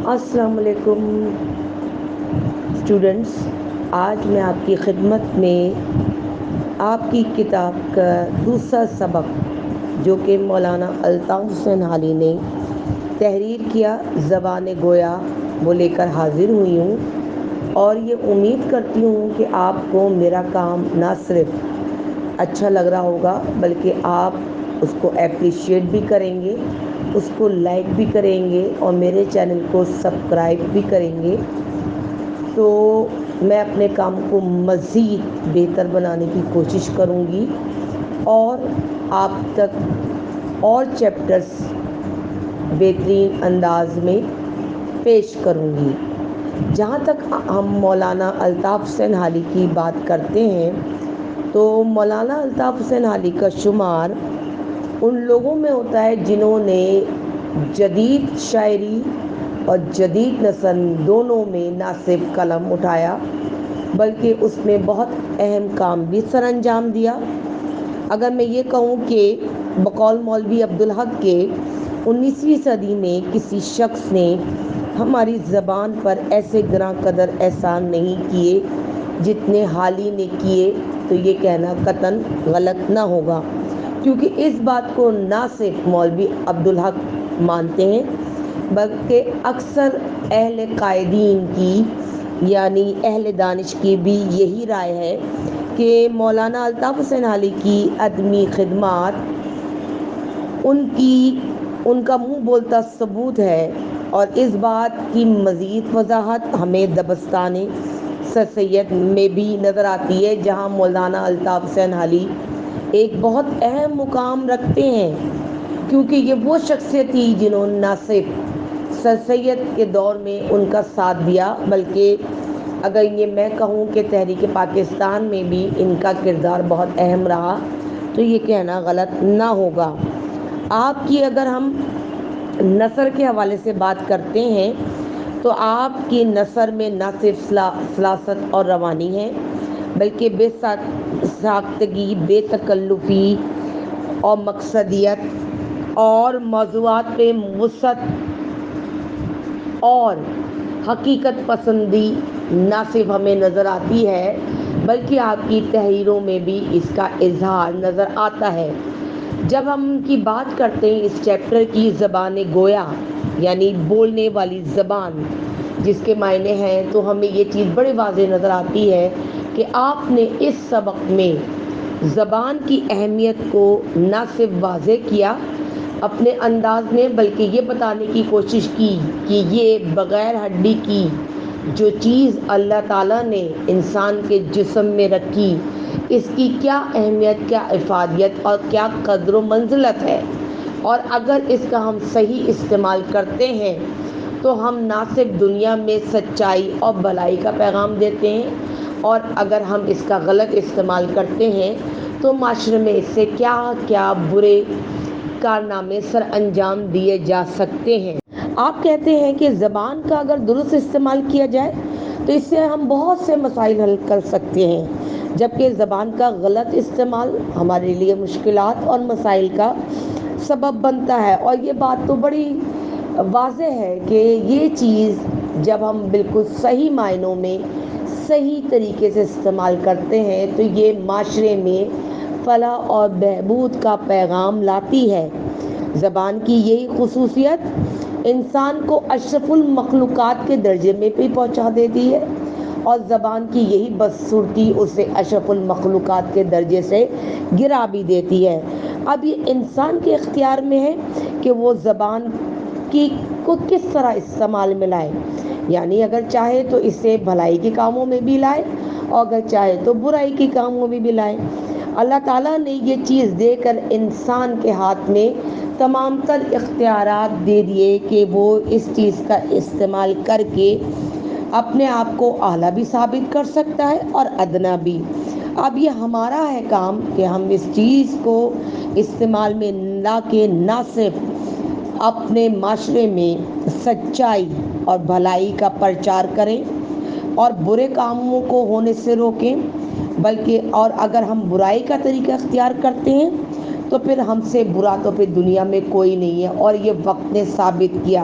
السلام علیکم اسٹوڈنٹس، آج میں آپ کی خدمت میں آپ کی کتاب کا دوسرا سبق جو کہ مولانا الطاف حسین حالی نے تحریر کیا زبان گویا وہ لے کر حاضر ہوئی ہوں، اور یہ امید کرتی ہوں کہ آپ کو میرا کام نہ صرف اچھا لگ رہا ہوگا بلکہ آپ اس کو اپریشیٹ بھی کریں گے، اس کو لائک بھی کریں گے اور میرے چینل کو سبسکرائب بھی کریں گے، تو میں اپنے کام کو مزید بہتر بنانے کی کوشش کروں گی اور آپ تک اور چیپٹرز بہترین انداز میں پیش کروں گی۔ جہاں تک ہم مولانا الطاف حسین حالی کی بات کرتے ہیں تو مولانا الطاف حسین حالی کا شمار ان لوگوں میں ہوتا ہے جنہوں نے جدید شاعری اور جدید نثر دونوں میں نہ صرف قلم اٹھایا بلکہ اس میں بہت اہم کام بھی سر انجام دیا۔ اگر میں یہ کہوں کہ بقول مولوی عبدالحق کے 19ویں صدی میں کسی شخص نے ہماری زبان پر ایسے گراں قدر احسان نہیں کیے جتنے حالی نے کیے، تو یہ کہنا قطعاً غلط نہ ہوگا، کیونکہ اس بات کو نہ صرف مولوی عبدالحق مانتے ہیں بلکہ اکثر اہل قائدین کی یعنی اہل دانش کی بھی یہی رائے ہے کہ مولانا الطاف حسین حالی کی عدمی خدمات ان کا منہ بولتا ثبوت ہے، اور اس بات کی مزید وضاحت ہمیں دبستان سر سید میں بھی نظر آتی ہے، جہاں مولانا الطاف حسین حالی ایک بہت اہم مقام رکھتے ہیں، کیونکہ یہ وہ شخصیت تھی جنہوں نے نہ صرف سر سید کے دور میں ان کا ساتھ دیا بلکہ اگر یہ میں کہوں کہ تحریک پاکستان میں بھی ان کا کردار بہت اہم رہا تو یہ کہنا غلط نہ ہوگا۔ آپ کی اگر ہم نثر کے حوالے سے بات کرتے ہیں تو آپ کی نثر میں نہ صرف سلاست اور روانی ہے بلکہ بے ساختگی، بے تکلفی اور مقصدیت اور موضوعات پہ وسعت اور حقیقت پسندی نہ صرف ہمیں نظر آتی ہے بلکہ آپ کی تحریروں میں بھی اس کا اظہار نظر آتا ہے۔ جب ہم کی بات کرتے ہیں اس چیپٹر کی زبان گویا یعنی بولنے والی زبان جس کے معنی ہیں، تو ہمیں یہ چیز بڑی واضح نظر آتی ہے کہ آپ نے اس سبق میں زبان کی اہمیت کو نہ صرف واضح کیا اپنے انداز میں بلکہ یہ بتانے کی کوشش کی کہ یہ بغیر ہڈی کی جو چیز اللہ تعالیٰ نے انسان کے جسم میں رکھی، اس کی کیا اہمیت، کیا افادیت اور کیا قدر و منزلت ہے، اور اگر اس کا ہم صحیح استعمال کرتے ہیں تو ہم نہ صرف دنیا میں سچائی اور بھلائی کا پیغام دیتے ہیں، اور اگر ہم اس کا غلط استعمال کرتے ہیں تو معاشرے میں اس سے کیا کیا برے کارنامے سر انجام دیے جا سکتے ہیں۔ آپ کہتے ہیں کہ زبان کا اگر درست استعمال کیا جائے تو اس سے ہم بہت سے مسائل حل کر سکتے ہیں، جبکہ زبان کا غلط استعمال ہمارے لیے مشکلات اور مسائل کا سبب بنتا ہے، اور یہ بات تو بڑی واضح ہے کہ یہ چیز جب ہم بالکل صحیح معنوں میں صحیح طریقے سے استعمال کرتے ہیں تو یہ معاشرے میں فلاح اور بہبود کا پیغام لاتی ہے۔ زبان کی یہی خصوصیت انسان کو اشرف المخلوقات کے درجے میں بھی پہنچا دیتی ہے، اور زبان کی یہی بدصورتی اسے اشرف المخلوقات کے درجے سے گرا بھی دیتی ہے۔ اب یہ انسان کے اختیار میں ہے کہ وہ زبان کو کس طرح استعمال میں لائے، یعنی اگر چاہے تو اسے بھلائی کے کاموں میں بھی لائے اور اگر چاہے تو برائی کے کاموں میں بھی لائے۔ اللہ تعالیٰ نے یہ چیز دے کر انسان کے ہاتھ میں تمام تر اختیارات دے دیے کہ وہ اس چیز کا استعمال کر کے اپنے آپ کو اعلیٰ بھی ثابت کر سکتا ہے اور ادنا بھی۔ اب یہ ہمارا ہے کام کہ ہم اس چیز کو استعمال میں لا کے نہ صرف اپنے معاشرے میں سچائی اور بھلائی کا پرچار کریں اور برے کاموں کو ہونے سے روکیں، بلکہ اور اگر ہم برائی کا طریقہ اختیار کرتے ہیں تو پھر ہم سے برا تو پھر دنیا میں کوئی نہیں ہے، اور یہ وقت نے ثابت کیا۔